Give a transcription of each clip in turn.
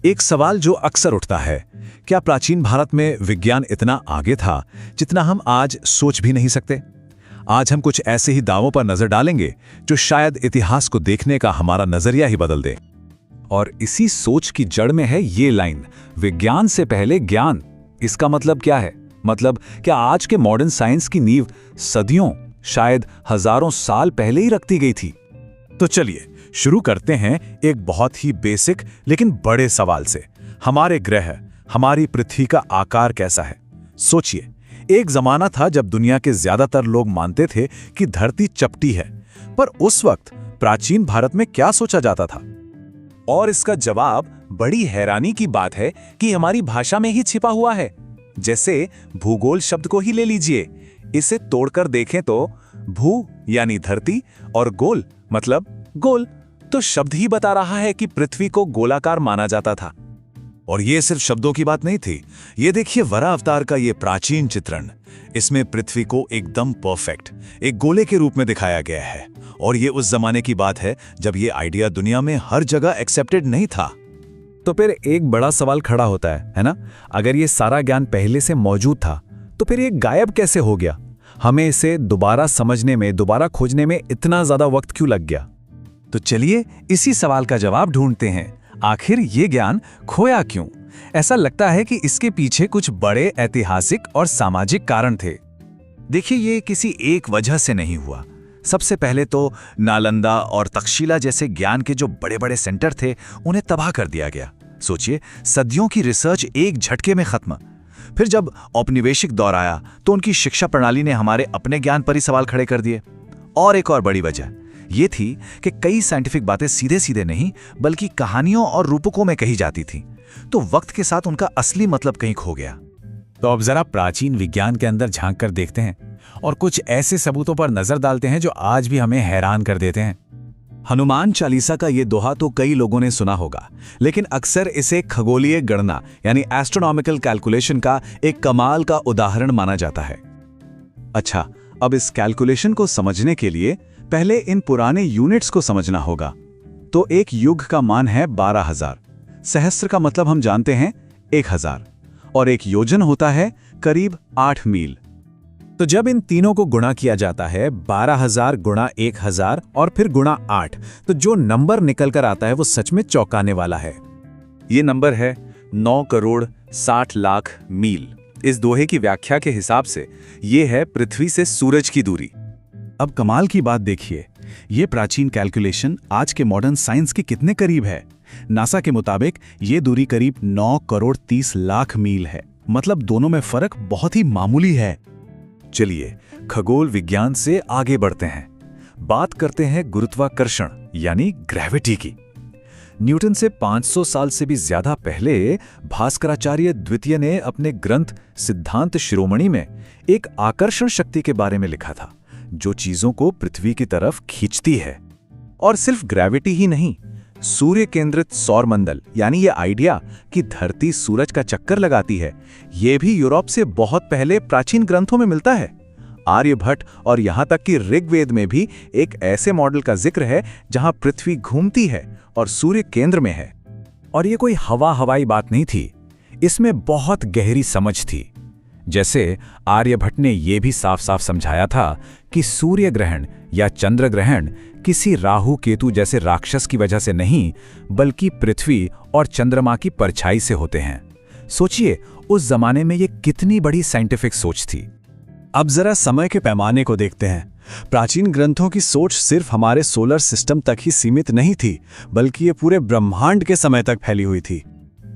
एक सवाल जो अक्सर उठता है, क्या प्राचीन भारत में विज्ञान इतना आगे था जितना हम आज सोच भी नहीं सकते? आज हम कुछ ऐसे ही दावों पर नजर डालेंगे जो शायद इतिहास को देखने का हमारा नजरिया ही बदल दे। और इसी सोच की जड़ में है ये लाइन, विज्ञान से पहले ज्ञान। इसका मतलब क्या है? मतलब क्या आज के मॉडर्न साइंस की नींव सदियों, शायद हजारों साल पहले ही रखती गई थी? तो चलिए शुरू करते हैं एक बहुत ही बेसिक लेकिन बड़े सवाल से। हमारे ग्रह, हमारी पृथ्वी का आकार कैसा है? सोचिए, एक जमाना था जब दुनिया के ज्यादातर लोग मानते थे कि धरती चपटी है, पर उस वक्त प्राचीन भारत में क्या सोचा जाता था? और इसका जवाब बड़ी हैरानी की बात है कि हमारी भाषा में ही छिपा हुआ है। जैसे भूगोल शब्द को ही ले लीजिए, इसे तोड़कर देखें तो भू यानी धरती और गोल मतलब गोल, तो शब्द ही बता रहा है कि पृथ्वी को गोलाकार माना जाता था। और ये सिर्फ शब्दों की बात नहीं थी। ये देखिए वरा अवतार का ये प्राचीन चित्रण, इसमें पृथ्वी को एकदम परफेक्ट एक गोले के रूप में दिखाया गया है। और ये उस जमाने की बात है जब ये आइडिया दुनिया में हर जगह एक्सेप्टेड नहीं था। तो फिर एक बड़ा सवाल खड़ा होता है ना? अगर ये सारा ज्ञान पहले से मौजूद था तो फिर ये गायब कैसे हो गया? हमें इसे दोबारा समझने में, दोबारा खोजने में इतना ज्यादा वक्त क्यों लग गया? तो चलिए इसी सवाल का जवाब ढूंढते हैं। आखिर ये ज्ञान खोया क्यों? ऐसा लगता है कि इसके पीछे कुछ बड़े ऐतिहासिक और सामाजिक कारण थे। देखिए, ये किसी एक वजह से नहीं हुआ। सबसे पहले तो नालंदा और तक्षशिला जैसे ज्ञान के जो बड़े बड़े सेंटर थे, उन्हें तबाह कर दिया गया। सोचिए, सदियों की रिसर्च एक झटके में खत्म। फिर जब औपनिवेशिक दौर आया तो उनकी शिक्षा प्रणाली ने हमारे अपने ज्ञान पर ही सवाल खड़े कर दिए। और एक और बड़ी वजह ये थी कि कई साइंटिफिक बातें सीधे सीधे नहीं बल्कि कहानियों और रूपकों में कही जाती थीं, तो वक्त के साथ उनका असली मतलब कहीं खो गया। तो अब जरा प्राचीन विज्ञान के अंदर झांक कर देखते हैं और कुछ ऐसे सबूतों पर नजर डालते हैं जो आज भी हमें हैरान कर देते हैं। हनुमान चालीसा का ये दोहा तो कई लोगों ने सुना होगा, लेकिन अक्सर इसे खगोलीय गणना यानी एस्ट्रोनॉमिकल कैलकुलेशन का एक कमाल का उदाहरण माना जाता है। अच्छा, अब इस कैलकुलेशन को समझने के लिए पहले इन पुराने यूनिट्स को समझना होगा। तो एक युग का मान है 12,000, सहस्त्र का मतलब हम जानते हैं 1000, और एक योजन होता है करीब 8 मील। तो जब इन तीनों को गुणा किया जाता है 12,000 गुणा 1000 और फिर गुणा 8, तो जो नंबर निकल कर आता है वो सच में चौंकाने वाला है। ये नंबर है 9 करोड़ 60 लाख मील। इस दोहे की व्याख्या के हिसाब से ये है पृथ्वी से सूरज की दूरी। अब कमाल की बात देखिए, ये प्राचीन कैलकुलेशन आज के मॉडर्न साइंस के कितने करीब है। नासा के मुताबिक ये दूरी करीब 9 करोड़ 30 लाख मील है। मतलब दोनों में फर्क बहुत ही मामूली है। चलिए खगोल विज्ञान से आगे बढ़ते हैं। बात करते हैं गुरुत्वाकर्षण यानी ग्रेविटी की। न्यूटन से 500 साल से भी ज्यादा पहले भास्कराचार्य द्वितीय ने अपने ग्रंथ सिद्धांत शिरोमणि में एक आकर्षण शक्ति के बारे में लिखा था जो चीजों को पृथ्वी की तरफ खींचती है। और सिर्फ ग्रेविटी ही नहीं, सूर्य केंद्रित सौरमंडल यानी ये आइडिया कि धरती सूरज का चक्कर लगाती है, ये भी यूरोप से बहुत पहले प्राचीन ग्रंथों में मिलता है। आर्यभट्ट और यहां तक कि ऋग्वेद में भी एक ऐसे मॉडल का जिक्र है जहां पृथ्वी घूमती है और सूर्य केंद्र में है। और ये कोई हवाई बात नहीं थी, इसमें बहुत गहरी समझ थी। जैसे आर्यभट्ट ने यह भी साफ साफ समझाया था कि सूर्य ग्रहण या चंद्र ग्रहण किसी राहु केतु जैसे राक्षस की वजह से नहीं बल्कि पृथ्वी और चंद्रमा की परछाई से होते हैं। सोचिए उस जमाने में यह कितनी बड़ी साइंटिफिक सोच थी। अब जरा समय के पैमाने को देखते हैं। प्राचीन ग्रंथों की सोच सिर्फ हमारे सोलर सिस्टम तक ही सीमित नहीं थी बल्कि ये पूरे ब्रह्मांड के समय तक फैली हुई थी।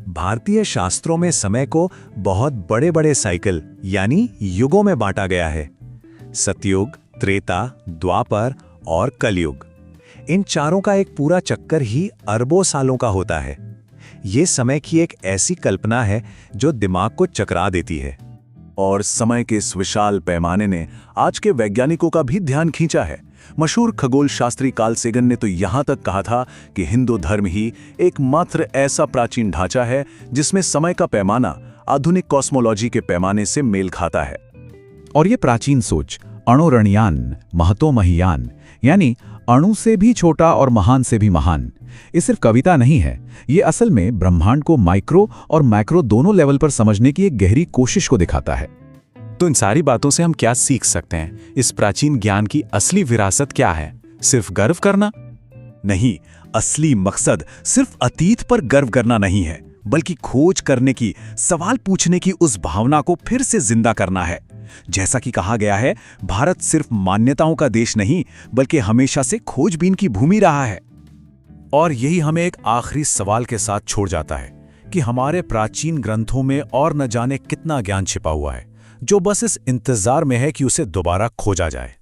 भारतीय शास्त्रों में समय को बहुत बड़े बड़े साइकिल यानी युगों में बांटा गया है। सतयुग, त्रेता, द्वापर और कलयुग। इन चारों का एक पूरा चक्कर ही अरबों सालों का होता है। ये समय की एक ऐसी कल्पना है जो दिमाग को चकरा देती है। और समय के इस विशाल पैमाने ने आज के वैज्ञानिकों का भी ध्यान खींचा है। मशहूर खगोल शास्त्री कार्ल सेगन ने तो यहां तक कहा था कि हिंदू धर्म ही एकमात्र ऐसा प्राचीन ढांचा है जिसमें समय का पैमाना आधुनिक कॉस्मोलॉजी के पैमाने से मेल खाता है। और ये प्राचीन सोच अणोरणयान, महतो महियान यानी अणु से भी छोटा और महान से भी महान। ये सिर्फ कविता नहीं है, ये असल में ब्रह्मांड को माइक्रो और मैक्रो दोनों लेवल पर समझने की एक गहरी कोशिश को दिखाता है। तो इन सारी बातों से हम क्या सीख सकते हैं? इस प्राचीन ज्ञान की असली विरासत क्या है? सिर्फ गर्व करना? नहीं, असली मकसद सिर्फ अतीत पर गर्व करना नहीं है, बल्कि खोज करने की, सवाल पूछने की उस भावना को फिर से जिंदा करना है। जैसा कि कहा गया है, भारत सिर्फ मान्यताओं का देश नहीं, बल्कि हमेशा से खोजबीन की भूमि रहा है। और यही हमें एक आखिरी सवाल के साथ छोड़ जाता है कि हमारे प्राचीन ग्रंथों में और न जाने कितना ज्ञान छिपा हुआ है, जो बस इस इंतजार में है कि उसे दोबारा खोजा जाए।